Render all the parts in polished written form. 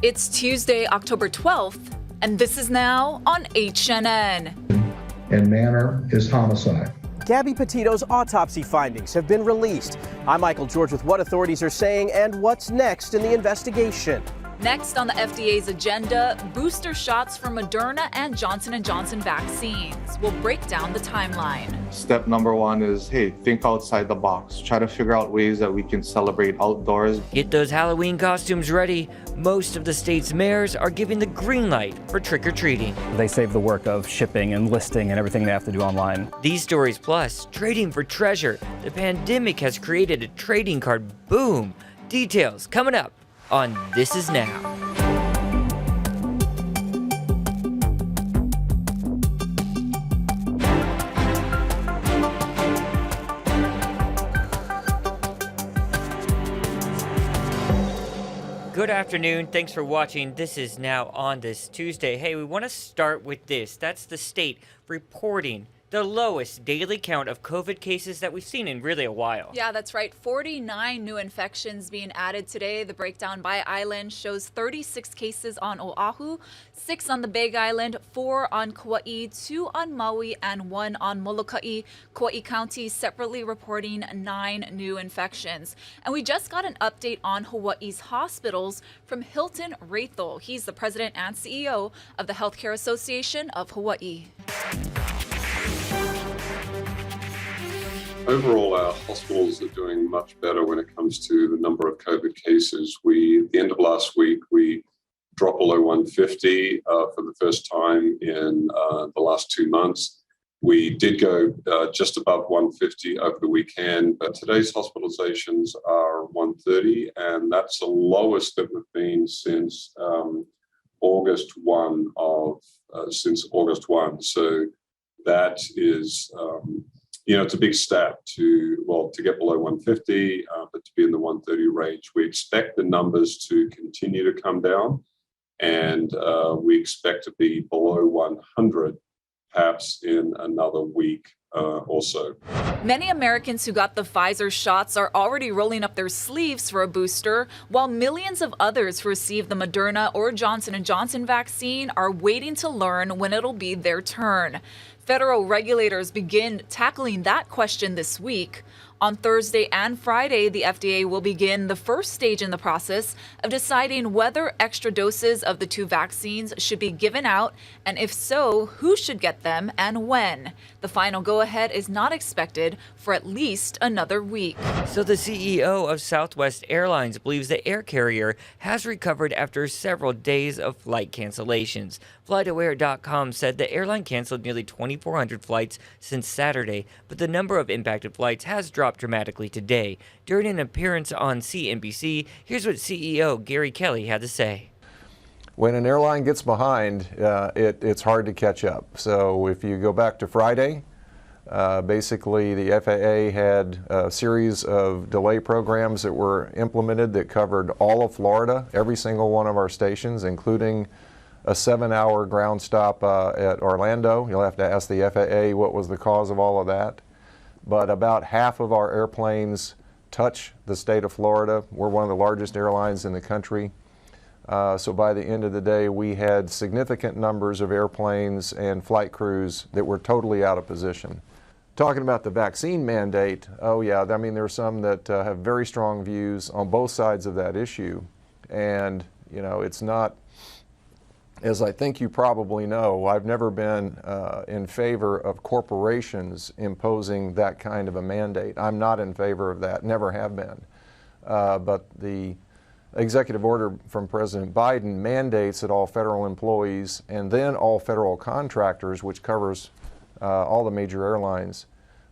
It's Tuesday, October 12th, and this is now on HNN. And manner is homicide. Gabby Petito's autopsy findings have been released. I'm Michael George with what authorities are saying and what's next in the investigation. Next on the FDA's agenda, booster shots for Moderna and Johnson & Johnson vaccines. We'll break down the timeline. Step number one is, hey, think outside the box. Try to figure out ways that we can celebrate outdoors. Get those Halloween costumes ready. Most of the state's mayors are giving the green light for trick-or-treating. They save the work of shipping and listing and everything they have to do online. These stories plus trading for treasure. The pandemic has created a trading card boom. Details coming up on This Is Now. Good afternoon. Thanks for watching. This is Now on this Tuesday. Hey, we want to start with this. That's the state reporting the lowest daily count of COVID cases that we've seen in really a while. Yeah, that's right. 49 new infections being added today. The breakdown by island shows 36 cases on Oahu, 6 on the Big Island, 4 on Kauai, 2 on Maui, and 1 on Molokai. Kauai County separately reporting 9 new infections. And we just got an update on Hawaii's hospitals from Hilton Rathel. He's the president and CEO of the Healthcare Association of Hawaii. Overall, our hospitals are doing much better when it comes to the number of COVID cases. At the end of last week, we dropped below 150 for the first time in the last 2 months. We did go just above 150 over the weekend, but today's hospitalizations are 130, and that's the lowest that we've been since August 1. So that is it's a big step to get below 150, but to be in the 130 range. We expect the numbers to continue to come down, and we expect to be below 100 perhaps in another week or so. Many Americans who got the Pfizer shots are already rolling up their sleeves for a booster, while millions of others who received the Moderna or Johnson & Johnson vaccine are waiting to learn when it'll be their turn. Federal regulators begin tackling that question this week. On Thursday and Friday, the FDA will begin the first stage in the process of deciding whether extra doses of the 2 vaccines should be given out, and if so, who should get them and when. The final go-ahead is not expected for at least another week. So the CEO of Southwest Airlines believes the air carrier has recovered after several days of flight cancellations. FlightAware.com said the airline canceled nearly 2,400 flights since Saturday, but the number of impacted flights has dropped dramatically today. During an appearance on CNBC, here's what CEO Gary Kelly had to say. When an airline gets behind, it's hard to catch up. So if you go back to Friday, basically the FAA had a series of delay programs that were implemented that covered all of Florida, every single one of our stations, including a 7-hour ground stop at Orlando. You'll have to ask the FAA what was the cause of all of that. But about half of our airplanes touch the state of Florida. We're one of the largest airlines in the country. So by the end of the day, we had significant numbers of airplanes and flight crews that were totally out of position. Talking about the vaccine mandate, oh yeah, I mean, there are some that have very strong views on both sides of that issue. And, it's not, as I think you probably know, I've never been in favor of corporations imposing that kind of a mandate. I'm not in favor of that, never have been. But the executive order from President Biden mandates that all federal employees and then all federal contractors, which covers all the major airlines,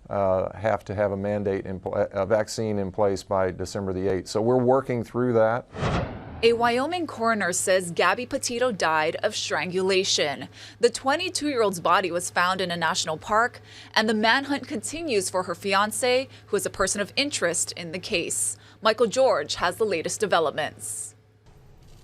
have to have a mandate, a vaccine in place by December the 8th. So we're working through that. A Wyoming coroner says Gabby Petito died of strangulation. The 22-year-old's body was found in a national park, and the manhunt continues for her fiancé, who is a person of interest in the case. Michael George has the latest developments.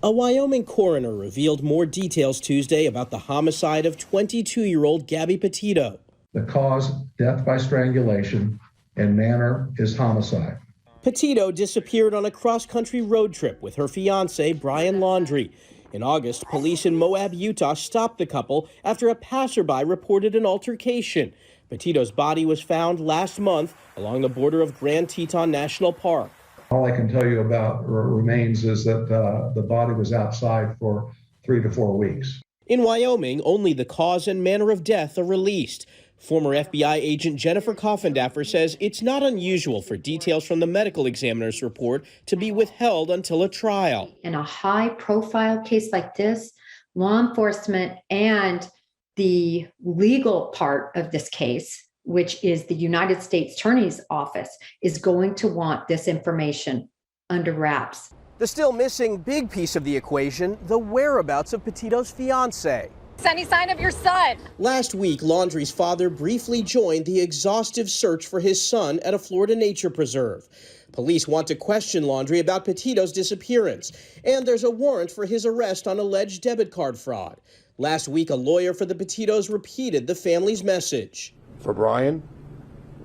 A Wyoming coroner revealed more details Tuesday about the homicide of 22-year-old Gabby Petito. The cause, death by strangulation, and manner is homicide. Petito disappeared on a cross-country road trip with her fiancé, Brian Laundrie. In August, police in Moab, Utah stopped the couple after a passerby reported an altercation. Petito's body was found last month along the border of Grand Teton National Park. All I can tell you about remains is that the body was outside for 3 to 4 weeks. In Wyoming, only the cause and manner of death are released. Former FBI agent Jennifer Coffindaffer says it's not unusual for details from the medical examiner's report to be withheld until a trial. In a high-profile case like this, law enforcement and the legal part of this case, which is the United States Attorney's Office, is going to want this information under wraps. The still missing big piece of the equation, the whereabouts of Petito's fiancé. Any sign of your son? Last week, Laundrie's father briefly joined the exhaustive search for his son at a Florida nature preserve. Police want to question Laundrie about Petito's disappearance, and there's a warrant for his arrest on alleged debit card fraud. Last week, a lawyer for the Petitos repeated the family's message. For Brian,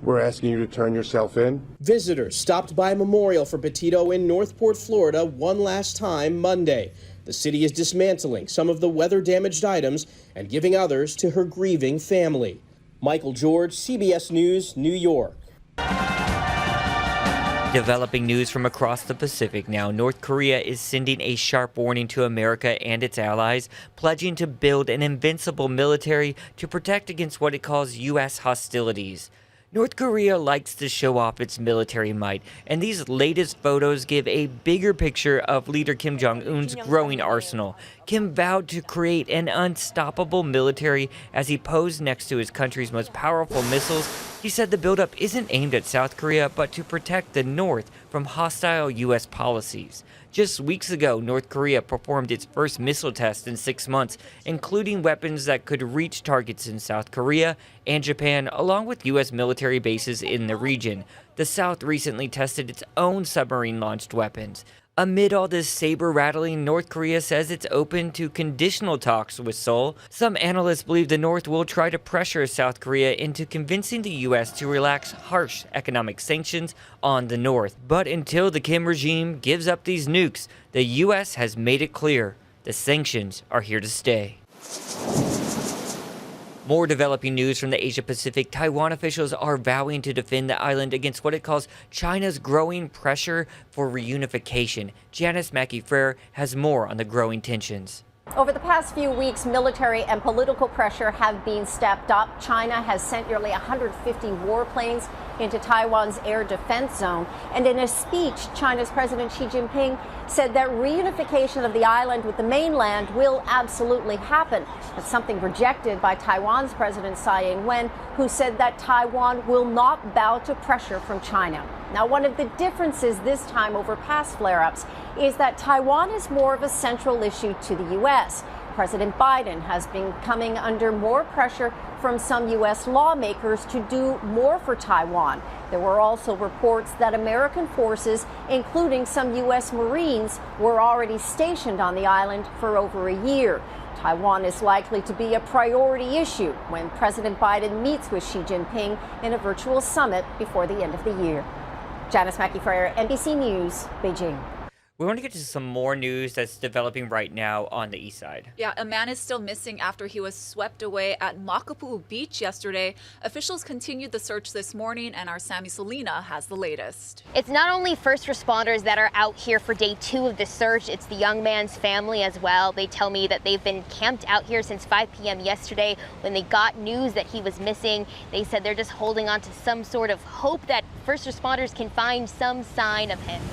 we're asking you to turn yourself in. Visitors stopped by a memorial for Petito in Northport, Florida, one last time Monday. The city is dismantling some of the weather-damaged items and giving others to her grieving family. Michael George, CBS News, New York. Developing news from across the Pacific now. North Korea is sending a sharp warning to America and its allies, pledging to build an invincible military to protect against what it calls U.S. hostilities. North Korea likes to show off its military might, and these latest photos give a bigger picture of leader Kim Jong-un's growing arsenal. Kim vowed to create an unstoppable military as he posed next to his country's most powerful missiles. He said the buildup isn't aimed at South Korea, but to protect the North from hostile U.S. policies. Just weeks ago, North Korea performed its first missile test in 6 months, including weapons that could reach targets in South Korea and Japan, along with U.S. military bases in the region. The South recently tested its own submarine-launched weapons. Amid all this saber-rattling, North Korea says it's open to conditional talks with Seoul. Some analysts believe the North will try to pressure South Korea into convincing the U.S. to relax harsh economic sanctions on the North. But until the Kim regime gives up these nukes, the U.S. has made it clear the sanctions are here to stay. More developing news from the Asia-Pacific. Taiwan officials are vowing to defend the island against what it calls China's growing pressure for reunification. Janice Mackey-Frere has more on the growing tensions. Over the past few weeks, military and political pressure have been stepped up. China has sent nearly 150 warplanes into Taiwan's air defense zone. And in a speech, China's President Xi Jinping said that reunification of the island with the mainland will absolutely happen. That's something rejected by Taiwan's President Tsai Ing-wen, who said that Taiwan will not bow to pressure from China. Now, one of the differences this time over past flare-ups is that Taiwan is more of a central issue to the U.S. President Biden has been coming under more pressure from some U.S. lawmakers to do more for Taiwan. There were also reports that American forces, including some U.S. Marines, were already stationed on the island for over a year. Taiwan is likely to be a priority issue when President Biden meets with Xi Jinping in a virtual summit before the end of the year. Janice Mackey-Frere, NBC News, Beijing. We want to get to some more news that's developing right now on the east side. Yeah, a man is still missing after he was swept away at Makapu'u Beach yesterday. Officials continued the search this morning, and our Sammy Salina has the latest. It's not only first responders that are out here for day 2 of the search, it's the young man's family as well. They tell me that they've been camped out here since 5 p.m. yesterday when they got news that he was missing. They said they're just holding on to some sort of hope that first responders can find some sign of him.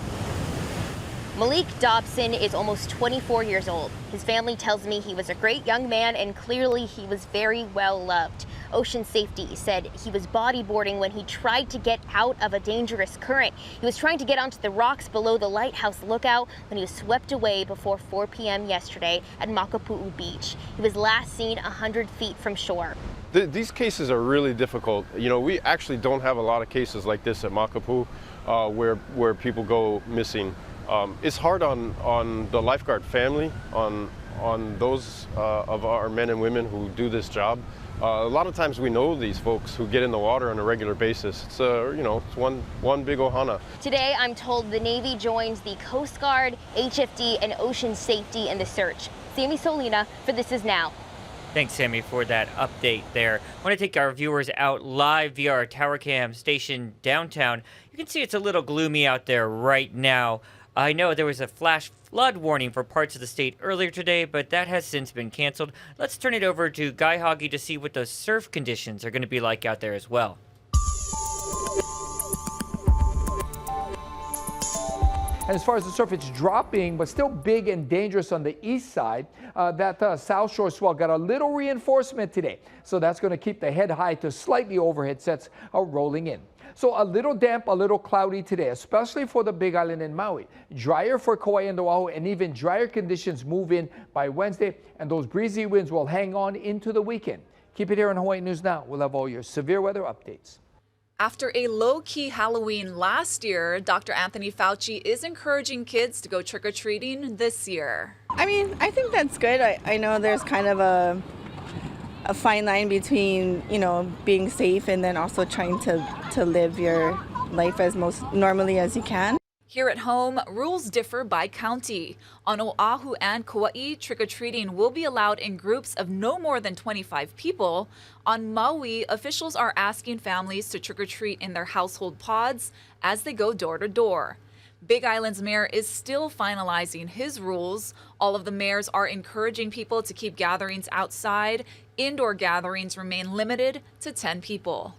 Malik Dobson is almost 24 years old. His family tells me he was a great young man and clearly he was very well loved. Ocean Safety said he was bodyboarding when he tried to get out of a dangerous current. He was trying to get onto the rocks below the lighthouse lookout when he was swept away before 4 p.m. yesterday at Makapu'u Beach. He was last seen 100 feet from shore. These cases are really difficult. You know, we actually don't have a lot of cases like this at Makapu'u where people go missing. It's hard on the lifeguard family, on those of our men and women who do this job. A lot of times we know these folks who get in the water on a regular basis. It's it's one big ohana. Today, I'm told the Navy joins the Coast Guard, HFD, and Ocean Safety in the search. Sammy Solina for This Is Now. Thanks, Sammy, for that update there. I want to take our viewers out live via our tower cam station downtown. You can see it's a little gloomy out there right now. I know there was a flash flood warning for parts of the state earlier today, but that has since been canceled. Let's turn it over to Guy Hoggy to see what those surf conditions are going to be like out there as well. And as far as the surf, it's dropping, but still big and dangerous on the east side. That South Shore swell got a little reinforcement today, so that's going to keep the head high to slightly overhead sets rolling in. So a little damp, a little cloudy today, especially for the Big Island and Maui. Drier for Kauai and Oahu, and even drier conditions move in by Wednesday, and those breezy winds will hang on into the weekend. Keep it here on Hawaii News Now. We'll have all your severe weather updates. After a low-key Halloween last year, Dr. Anthony Fauci is encouraging kids to go trick-or-treating this year. I mean, I think that's good. I know there's kind of a fine line between, being safe and then also trying to live your life as most normally as you can. Here at home, rules differ by county. On Oahu and Kauai, trick-or-treating will be allowed in groups of no more than 25 people. On Maui, officials are asking families to trick-or-treat in their household pods as they go door to door. Big Island's mayor is still finalizing his rules. All of the mayors are encouraging people to keep gatherings outside. Indoor gatherings remain limited to 10 people.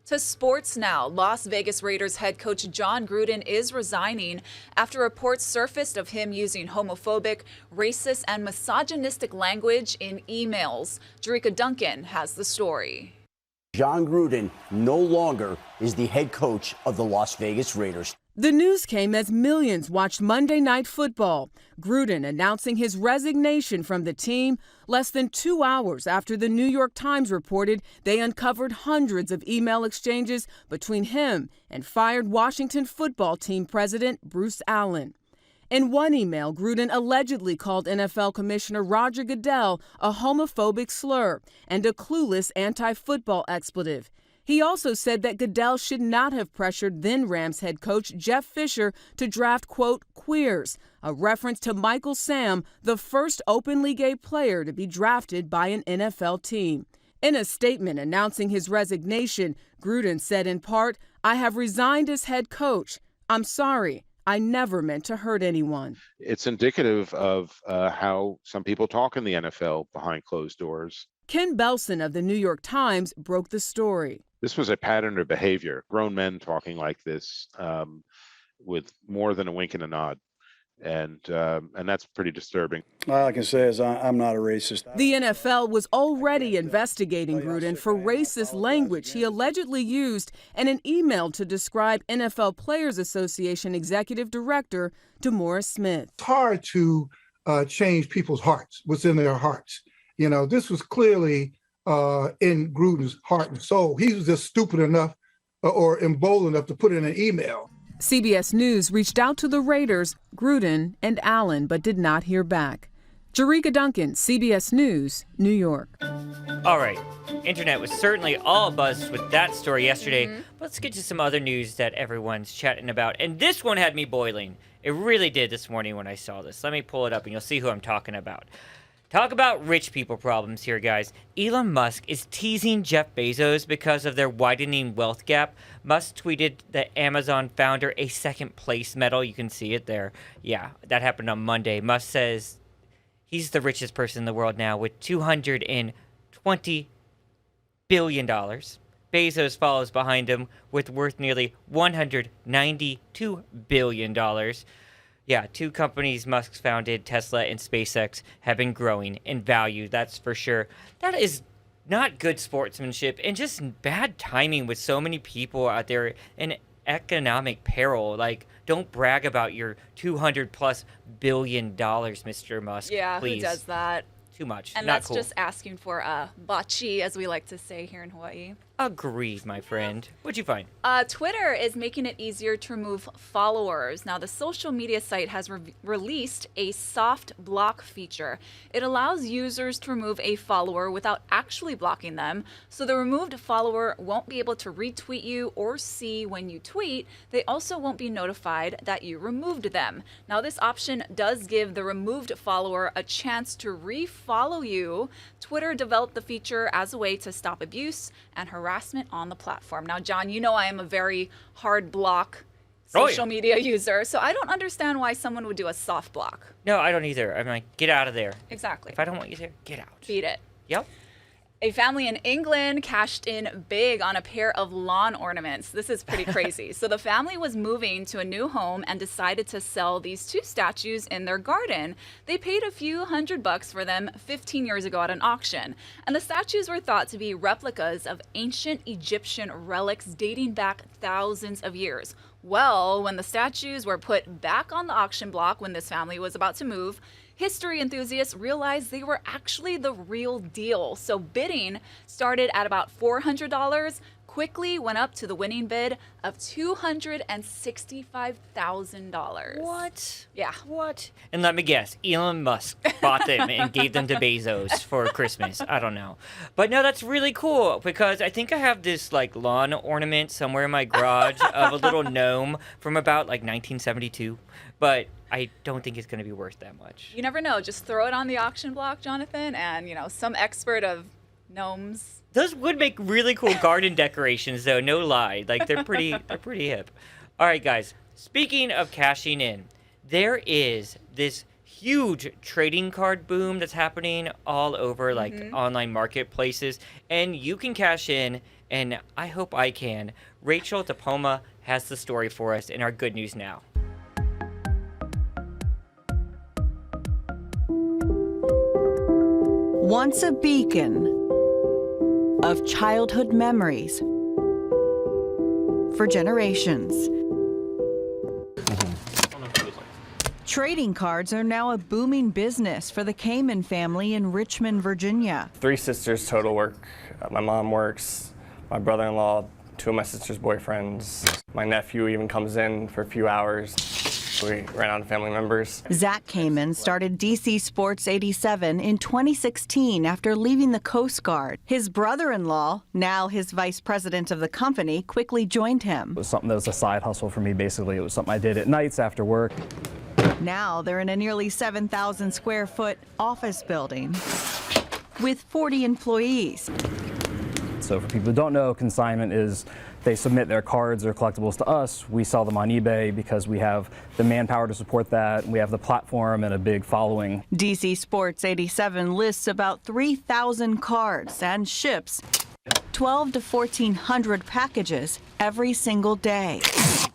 To sports now, Las Vegas Raiders head coach John Gruden is resigning after reports surfaced of him using homophobic, racist, and misogynistic language in emails. Jerika Duncan has the story. John Gruden no longer is the head coach of the Las Vegas Raiders. The news came as millions watched Monday Night Football. Gruden announcing his resignation from the team less than 2 hours after the New York Times reported they uncovered hundreds of email exchanges between him and fired Washington football team president Bruce Allen. In one email, Gruden allegedly called NFL Commissioner Roger Goodell a homophobic slur and a clueless anti-football expletive. He also said that Goodell should not have pressured then Rams head coach Jeff Fisher to draft, quote, queers, a reference to Michael Sam, the first openly gay player to be drafted by an NFL team. In a statement announcing his resignation, Gruden said in part, "I have resigned as head coach. I'm sorry. I never meant to hurt anyone." It's indicative of how some people talk in the NFL behind closed doors. Ken Belson of the New York Times broke the story. This was a pattern of behavior. Grown men talking like this with more than a wink and a nod. And that's pretty disturbing. All I can say is I'm not a racist. The NFL was already investigating Gruden for racist language he allegedly used in an email to describe NFL Players Association Executive Director DeMaurice Smith. It's hard to change people's hearts, what's in their hearts. This was clearly in Gruden's heart and soul. He was just stupid enough or emboldened enough to put in an email. CBS News reached out to the Raiders, Gruden, and Allen, but did not hear back. Jerika Duncan, CBS News, New York. All right. Internet was certainly all buzzed with that story yesterday. But let's get to some other news that everyone's chatting about. And this one had me boiling. It really did this morning when I saw this. Let me pull it up and you'll see who I'm talking about. Talk about rich people problems here, guys. Elon Musk is teasing Jeff Bezos because of their widening wealth gap. Musk tweeted the Amazon founder a second place medal. You can see it there. Yeah, that happened on Monday. Musk says he's the richest person in the world now with $220 billion. Bezos follows behind him with worth nearly $192 billion. Yeah, two companies Musk founded, Tesla and SpaceX, have been growing in value, that's for sure. That is not good sportsmanship and just bad timing with so many people out there in economic peril. Like, don't brag about your $200+ billion, Mr. Musk. Yeah, please. Who does that? Too much. And not that's cool. just asking for bachi, as we like to say here in Hawaii. Agreed, my friend. What'd you find? Twitter is making it easier to remove followers. Now, the social media site has released a soft block feature. It allows users to remove a follower without actually blocking them, so the removed follower won't be able to retweet you or see when you tweet. They also won't be notified that you removed them. Now, this option does give the removed follower a chance to refollow you. Twitter developed the feature as a way to stop abuse and harassment on the platform. Now, John, you know I am a very hard block social media user, so I don't understand why someone would do a soft block. No, I don't either. I'm like, get out of there. Exactly. If I don't want you there, get out. Beat it. Yep. A family in England cashed in big on a pair of lawn ornaments. This is pretty crazy. So the family was moving to a new home and decided to sell these two statues in their garden. They paid a few $100 for them 15 years ago at an auction. And the statues were thought to be replicas of ancient Egyptian relics dating back thousands of years. Well, when the statues were put back on the auction block when this family was about to move, history enthusiasts realized they were actually the real deal. So bidding started at about $400, quickly went up to the winning bid of $265,000. What? Yeah. What? And let me guess, Elon Musk bought them and gave them to Bezos for Christmas. I don't know. But no, that's really cool because I think I have this like lawn ornament somewhere in my garage of a little gnome from about like 1972. But I don't think it's going to be worth that much. You never know. Just throw it on the auction block, Jonathan, and, some expert of gnomes. Those would make really cool garden decorations, though. No lie. Like, they're pretty hip. All right, guys. Speaking of cashing in, there is this huge trading card boom that's happening all over, like, online marketplaces. And you can cash in, and I hope I can. Rachel Topoma has the story for us in our Good News Now. Once a beacon of childhood memories for generations. Trading cards are now a booming business for the Kamen family in Richmond, Virginia. 3 sisters total work. My mom works, my brother-in-law, 2 of my sister's boyfriends. My nephew even comes in for a few hours. We ran out of family members. Zach Kamen started DC Sports 87 in 2016 after leaving the Coast Guard. His brother-in-law, now his vice president of the company, quickly joined him. It was something that was a side hustle for me, basically. It was something I did at nights after work. Now they're in a nearly 7,000 square foot office building with 40 employees. So for people who don't know, consignment is they submit their cards or collectibles to us. We sell them on eBay because we have the manpower to support that. We have the platform and a big following. DC Sports 87 lists about 3,000 cards and ships 12 to 1,400 packages every single day.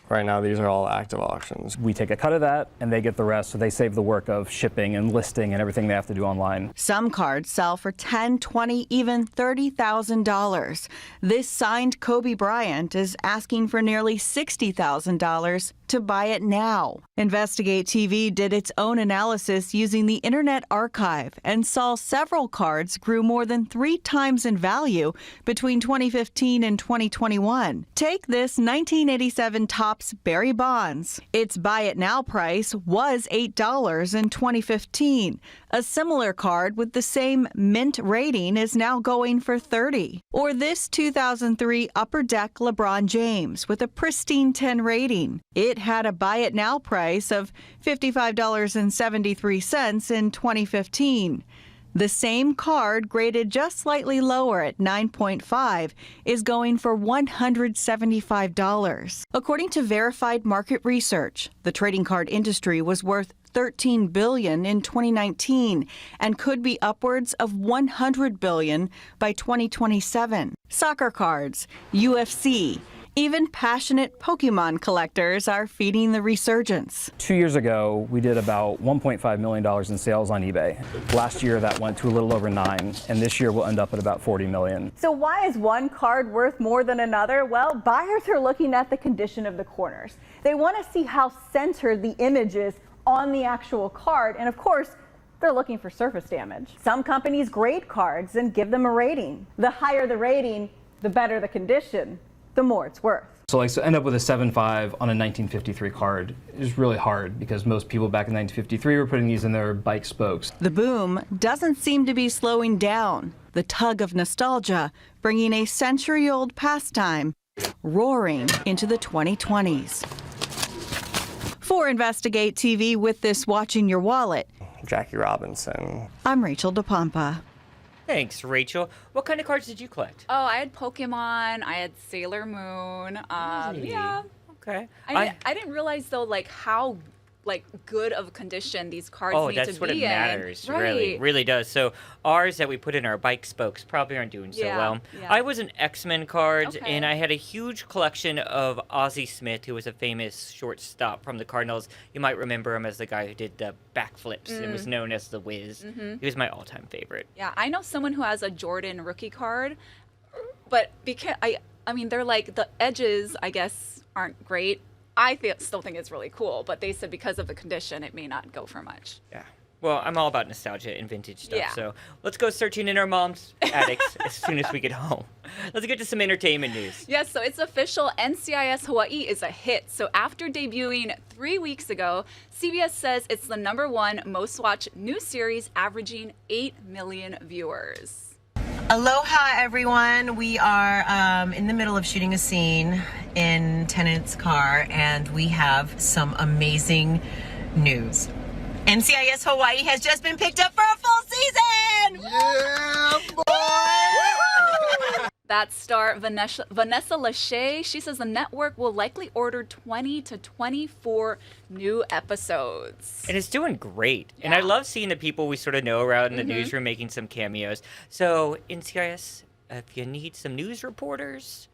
Right now, these are all active auctions. We take a cut of that, and they get the rest, so they save the work of shipping and listing and everything they have to do online. Some cards sell for $10,000, $20,000, even $30,000. This signed Kobe Bryant is asking for nearly $60,000 to buy it now. Investigate TV did its own analysis using the Internet Archive and saw several cards grew more than 3 times in value between 2015 and 2021. Take this 1987 Topps Barry Bonds. Its buy it now price was $8 in 2015. A similar card with the same mint rating is now going for $30. Or this 2003 Upper Deck LeBron James with a pristine 10 rating. It had a buy it now price of $55.73 in 2015. The same card, graded just slightly lower at 9.5, is going for $175. According to verified market research, the trading card industry was worth $13 billion in 2019 and could be upwards of $100 billion by 2027. Soccer cards, UFC, even passionate Pokemon collectors are feeding the resurgence. 2 years ago, we did about $1.5 million in sales on eBay. Last year, that went to a little over 9, and this year we'll end up at about 40 million. So why is one card worth more than another? Well, buyers are looking at the condition of the corners. They want to see how centered the image is on the actual card, and of course, they're looking for surface damage. Some companies grade cards and give them a rating. The higher the rating, The better the condition, the more it's worth. So end up with a 7.5 on a 1953 card is really hard because most people back in 1953 were putting these in their bike spokes. The boom doesn't seem to be slowing down. The tug of nostalgia bringing a century-old pastime roaring into the 2020s. For Investigate TV with this watching your wallet, Jackie Robinson. I'm Rachel DePompa. Thanks, Rachel. What kind of cards did you collect? Oh, I had Pokemon. I had Sailor Moon. Really? Yeah. Okay. I didn't realize though, like how good of condition these cards need to be in. Oh, that's what it matters. Right. Really does. So ours that we put in our bike spokes probably aren't doing so well. Yeah. I was an X-Men cards, and I had a huge collection of Ozzie Smith, who was a famous shortstop from the Cardinals. You might remember him as the guy who did the backflips and was known as the Wiz. He was my all-time favorite. Yeah, I know someone who has a Jordan rookie card, but because I mean, they're like the edges, I guess, aren't great. I still think it's really cool, but they said because of the condition, it may not go for much. Yeah. Well, I'm all about nostalgia and vintage stuff, Yeah. so let's go searching in our mom's attics as soon as we get home. Let's get to some entertainment news. Yes, so it's official. Ncis Hawaii is a hit. So after debuting 3 weeks ago, CBS says it's the #1 most watched new series, averaging 8 million viewers. Aloha, everyone. We are in the middle of shooting a scene in Tennant's car, and we have some amazing news. NCIS Hawaii has just been picked up for a full season! Yeah, boy! That star, Vanessa Lachey, she says the network will likely order 20 to 24 new episodes. And it's doing great. And I love seeing the people we sort of know around in the newsroom making some cameos. So, NCIS, if you need some news reporters...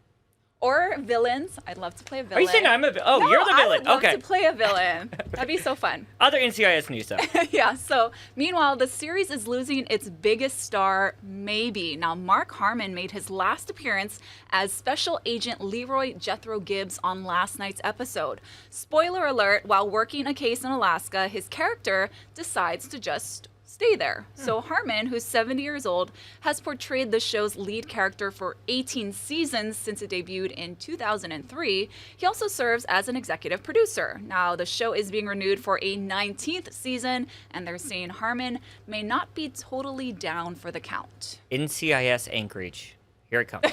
Or villains. I'd love to play a villain. Are you saying I'm a villain? Oh, no, you're the villain. I would love Okay. to play a villain. That'd be so fun. Other NCIS news stuff. Yeah, so meanwhile, the series is losing its biggest star, maybe. Now, Mark Harmon made his last appearance as Special Agent Leroy Jethro Gibbs on last night's episode. Spoiler alert, while working a case in Alaska, his character decides to just stay there. So Harmon, who's 70 years old, has portrayed the show's lead character for 18 seasons since it debuted in 2003. He also serves as an executive producer. Now, the show is being renewed for a 19th season, and they're saying Harmon may not be totally down for the count. NCIS Anchorage. Here it comes.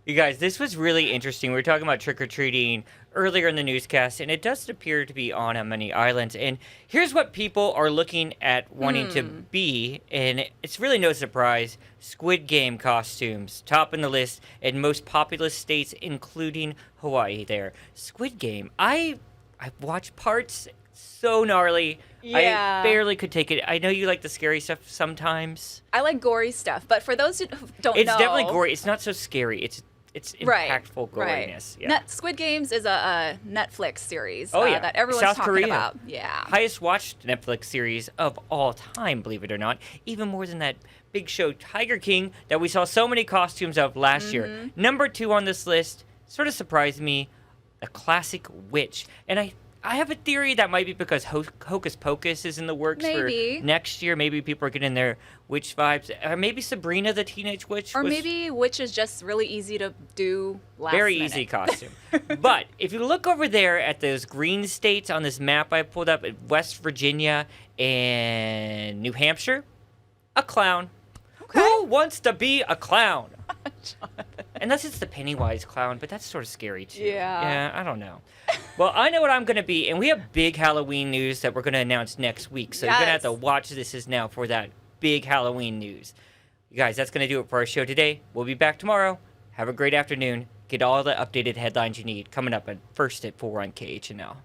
You guys, this was really interesting. We were talking about trick-or-treating earlier in the newscast, and it does appear to be on many islands. And here's what people are looking at wanting to be, and it's really no surprise. Squid Game costumes, top in the list in most populous states, including Hawaii there. Squid Game, I've watched parts, so gnarly. Yeah. I barely could take it. I know you like the scary stuff sometimes. I like gory stuff, but for those who don't know... It's definitely gory. It's not so scary. It's impactful goriness. Yeah. Squid Games is a Netflix series yeah. that everyone's South talking Korea. about. Yeah. Highest watched Netflix series of all time, believe it or not. Even more than that big show Tiger King that we saw so many costumes of last year. #2 on this list, sort of surprised me, the classic witch. And I have a theory that might be because Hocus Pocus is in the works for next year. Maybe people are getting their witch vibes. Or maybe Sabrina the Teenage Witch. Or maybe witch is just really easy to do last Very minute. easy costume. But if you look over there at those green states on this map I pulled up, West Virginia and New Hampshire, a clown. Okay. Who wants to be a clown? Unless it's the Pennywise clown, but that's sort of scary too. Yeah, I don't know. Well, I know what I'm going to be, and we have big Halloween news that we're going to announce next week. So you're going to have to watch This Is Now for that big Halloween news. You guys, that's going to do it for our show today. We'll be back tomorrow. Have a great afternoon. Get all the updated headlines you need coming up at 4 on KHNL.